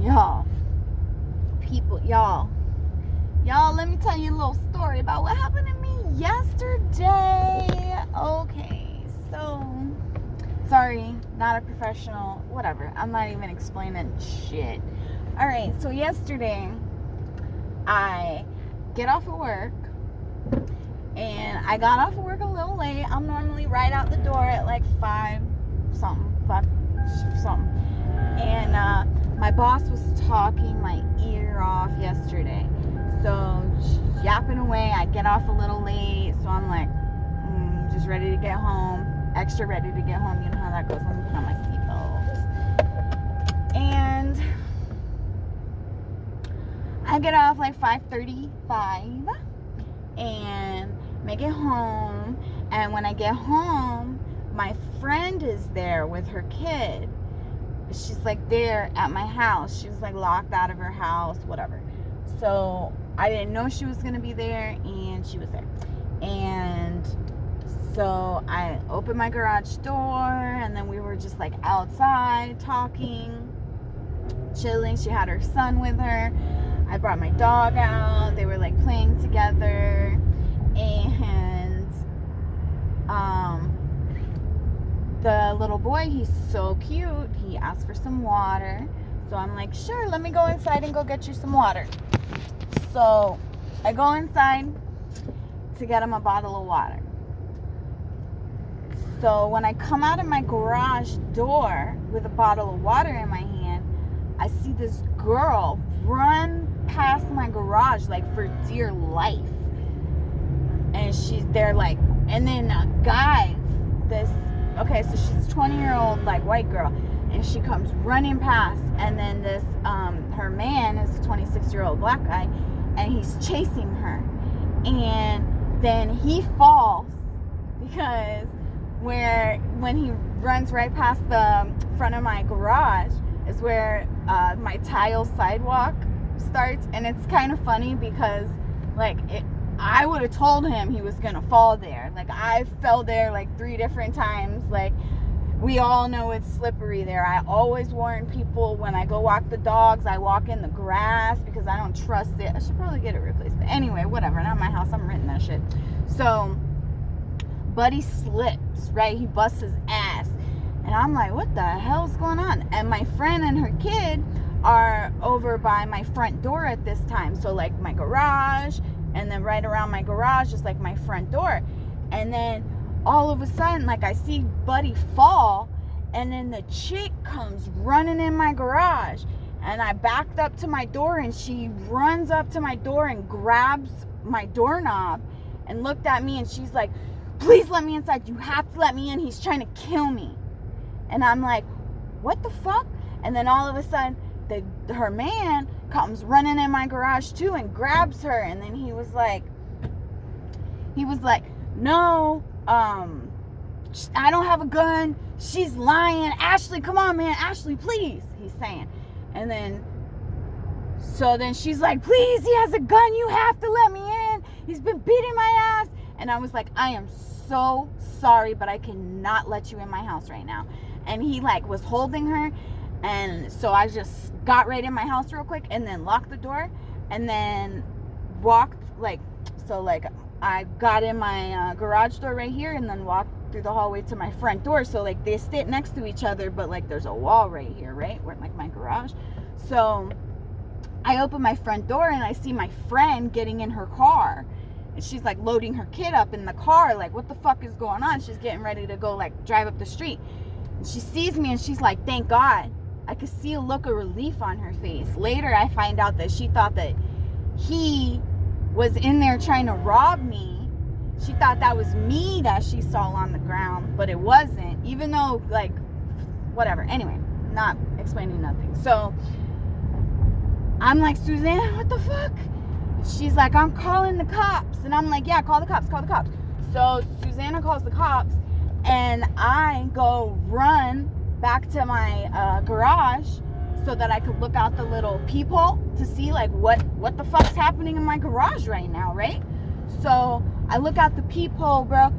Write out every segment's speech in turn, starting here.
Y'all, let me tell you a little story about what happened to me yesterday. Okay, so, sorry, not a professional, whatever. I'm not even explaining shit. Alright, so yesterday, I get off of work, and I got off of work a little late. I'm normally right out the door at like 5 something. And my boss was talking my ear off yesterday. So, yapping away, I get off a little late. So I'm like, just ready to get home. Extra ready to get home. You know how that goes. Let me put on my seatbelt. And I get off like 5:35 and make it home. And when I get home, my friend is there with her kid. She's like there at my house. She was like locked out of her house, whatever. So I didn't know she was gonna be there, and she was there. And so I opened my garage door, and then we were just like outside talking, chilling. She had her son with her. I brought my dog out. They were like playing together. And the little boy, he's so cute. He asked for some water. So I'm like, sure, let me go inside and go get you some water. So I go inside to get him a bottle of water. So when I come out of my garage door with a bottle of water in my hand, I see this girl run past my garage like for dear life. And she's there like, and then a guy, so she's a 20-year-old like white girl, and she comes running past, and then this her man is a 26-year-old black guy, and he's chasing her. And then he falls because when he runs right past the front of my garage is where my tile sidewalk starts. And it's kind of funny because like I would have told him he was gonna fall there. Like I fell there like 3 different times. Like we all know it's slippery there. I always warn people when I go walk the dogs, I walk in the grass because I don't trust it. I should probably get it replaced. But anyway, whatever. Not my house. I'm renting that shit. So Buddy slips, right? He busts his ass. And I'm like, what the hell's going on? And my friend and her kid are over by my front door at this time. So like my garage, and then right around my garage is like my front door. And then all of a sudden, like I see Buddy fall, and then the chick comes running in my garage. And I backed up to my door, and she runs up to my door and grabs my doorknob and looked at me, and she's like, please let me inside. You have to let me in. He's trying to kill me. And I'm like, what the fuck? And then all of a sudden, her man comes running in my garage too and grabs her. And then he was like, no, I don't have a gun. She's lying. Ashley, come on, man. Ashley, please. He's saying. And then she's like, please, he has a gun. You have to let me in. He's been beating my ass. And I was like, I am so sorry, but I cannot let you in my house right now. And he like was holding her. And so I just got right in my house real quick and then locked the door and then walked I got in my garage door right here and then walked through the hallway to my front door. So like they sit next to each other, but like there's a wall right here, right? Where like my garage. So I open my front door and I see my friend getting in her car. And she's like loading her kid up in the car. Like, what the fuck is going on? She's getting ready to go like drive up the street. And she sees me and she's like, thank God. I could see a look of relief on her face. Later, I find out that she thought that he was in there trying to rob me. She thought that was me that she saw on the ground, but it wasn't. Even though, like, whatever. Anyway, not explaining nothing. So, I'm like, Suzanne, what the fuck? She's like, I'm calling the cops. And I'm like, yeah, call the cops. So, Susanna calls the cops, and I go run back to my garage so that I could look out the little peephole to see like what the fuck's happening in my garage right now, right? So I look out the peephole, bro,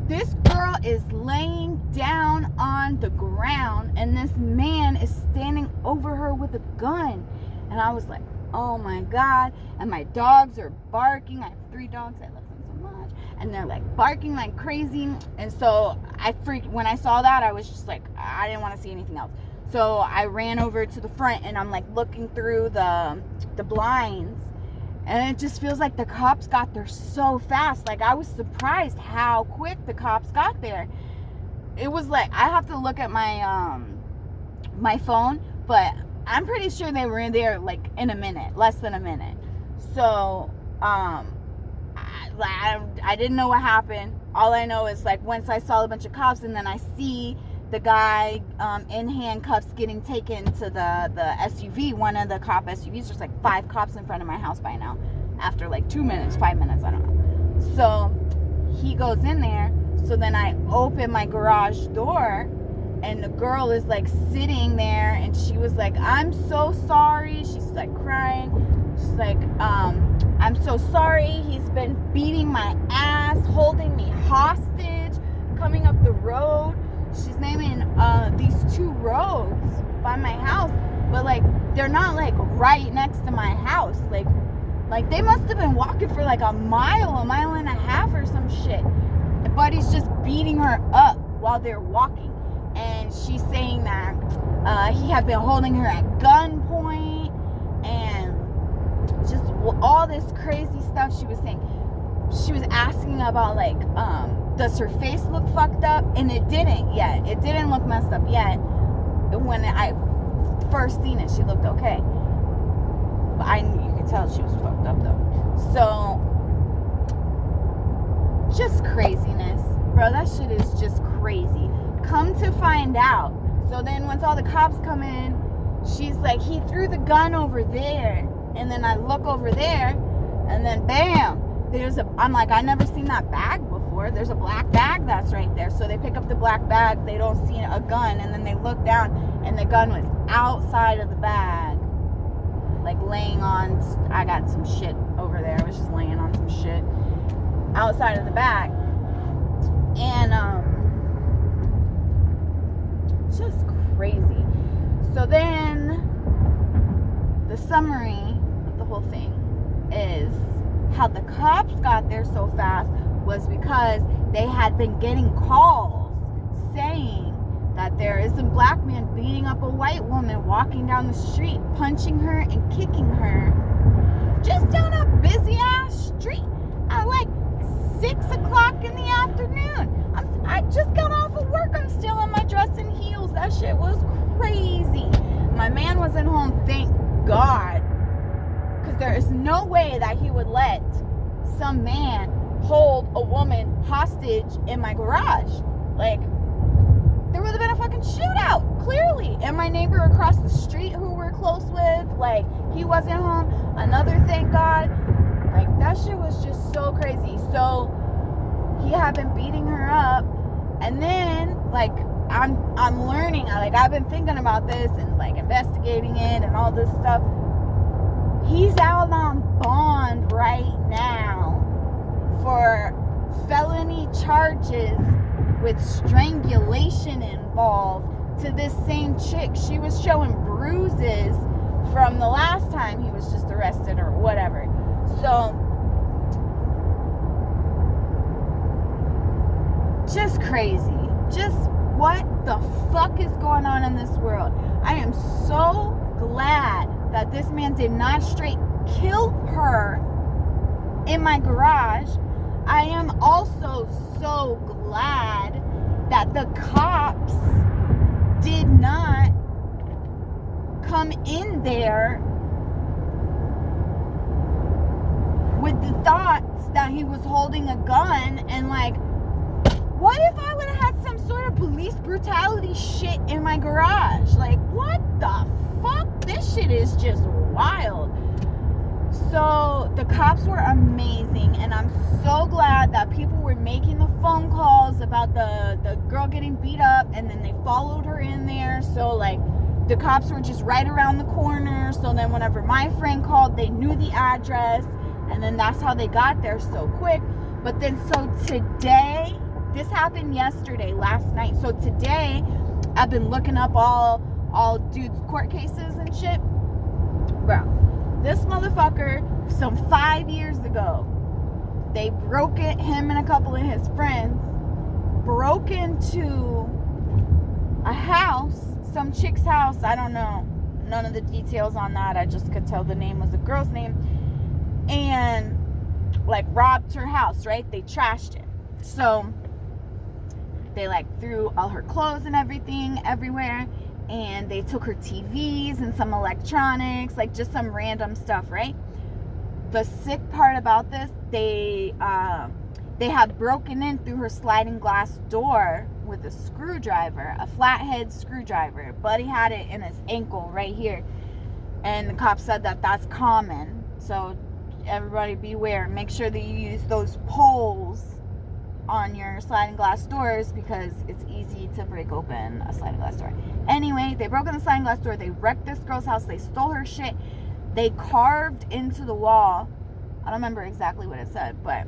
This girl is laying down on the ground, and this man is standing over her with a gun. And I was like, oh my God. And my dogs are barking. I have 3 dogs. I love them so much. And they're like barking like crazy. And so when I saw that, I was just like, I didn't want to see anything else. So I ran over to the front, and I'm like looking through the blinds. And it just feels like the cops got there so fast. Like, I was surprised how quick the cops got there. It was like, I have to look at my my phone, but I'm pretty sure they were in there like in a minute, less than a minute. So I didn't know what happened. All I know is, like, once I saw a bunch of cops, and then I see the guy in handcuffs getting taken to the SUV, one of the cop SUVs. There's like 5 cops in front of my house by now. After like 2 minutes, 5 minutes, I don't know. So he goes in there. So then I open my garage door, and the girl is like sitting there, and she was like, I'm so sorry. She's like crying. She's like, I'm so sorry. He's been beating my ass, holding me hostage, coming up the road. She's naming these 2 roads by my house, but like they're not like right next to my house. Like they must have been walking for like a mile and a half or some shit. But he's just beating her up while they're walking, and she's saying that he had been holding her at gunpoint, and just all this crazy stuff she was saying. She was asking about like does her face look fucked up? And it didn't yet. It didn't look messed up yet. When I first seen it, she looked okay. But you could tell she was fucked up though. So, just craziness. Bro, that shit is just crazy. Come to find out. So then once all the cops come in, she's like, he threw the gun over there. And then I look over there, and then bam, I'm like, I never seen that bag before. There's a black bag that's right there. So they pick up the black bag. They don't see a gun. And then they look down, and the gun was outside of the bag. Like laying on, I got some shit over there. I was just laying on some shit outside of the bag. And, just crazy. So then, the summary of the whole thing is, how the cops got there so fast was because they had been getting calls saying that there is a black man beating up a white woman walking down the street, punching her and kicking her just down a busy ass street at like 6 o'clock in the afternoon. I just got off of work. I'm still in my dress and heels. That shit was crazy. My man wasn't home, thank God. Because there is no way that he would let some man hold a woman hostage in my garage. Like, there would have been a fucking shootout, clearly. And my neighbor across the street who we're close with, like, he wasn't home. Another thank God. Like, that shit was just so crazy. So, he had been beating her up. And then, like, I'm learning. Like, I've been thinking about this and, like, investigating it and all this stuff. He's out on bond right now for felony charges with strangulation involved to this same chick. She was showing bruises from the last time he was just arrested or whatever. So, just crazy. Just what the fuck is going on in this world? I am so glad that this man did not straight kill her in my garage. I am also so glad that the cops did not come in there with the thoughts that he was holding a gun and like, what if I would have had some sort of police brutality shit in my garage? Like, what the fuck? This shit is just wild. So the cops were amazing, and I'm so glad that people were making the phone calls about the girl getting beat up, and then they followed her in there. So like the cops were just right around the corner. So then whenever my friend called, they knew the address, and then that's how they got there so quick. But then so today This happened yesterday, last night. So today, I've been looking up all dudes' court cases and shit. Bro, this motherfucker, some 5 years ago, they broke it, him and a couple of his friends, broke into a house, some chick's house, I don't know, none of the details on that, I just could tell the name was a girl's name, and, like, robbed her house, right? They trashed it. So, they, like, threw all her clothes and everything everywhere, and they took her TVs and some electronics, like, just some random stuff, right? The sick part about this, they had broken in through her sliding glass door with a screwdriver, a flathead screwdriver. Buddy had it in his ankle right here, and the cops said that that's common. So everybody beware. Make sure that you use those poles on your sliding glass doors because it's easy to break open a sliding glass door. Anyway, they broke in the sliding glass door. They wrecked this girl's house. They stole her shit. They carved into the wall. I don't remember exactly what it said, but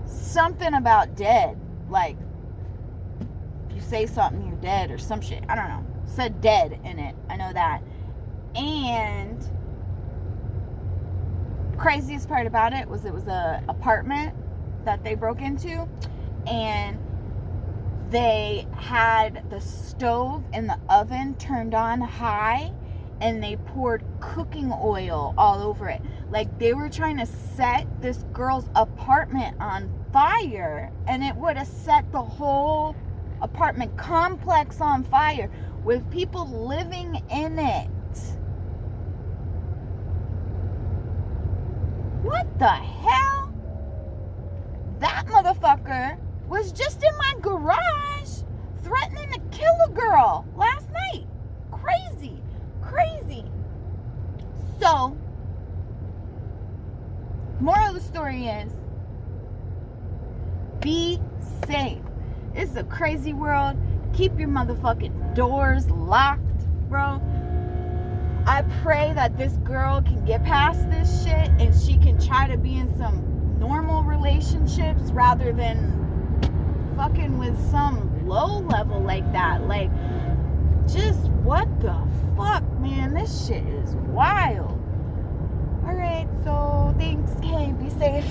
something about dead. Like, if you say something, you're dead or some shit. I don't know. It said dead in it. I know that. And craziest part about it was a apartment that they broke into, and they had the stove and the oven turned on high, and they poured cooking oil all over it. Like, they were trying to set this girl's apartment on fire, and it would have set the whole apartment complex on fire with people living in it. What the hell? That motherfucker was just in my garage threatening to kill a girl last night. Crazy. So, moral of the story is, be safe. It's a crazy world. Keep your motherfucking doors locked, bro. I pray that this girl can get past this shit and she can try to be in some normal relationships rather than fucking with some low level like that. Like, just what the fuck, man? This shit is wild. Alright, so thanks. Okay, be safe.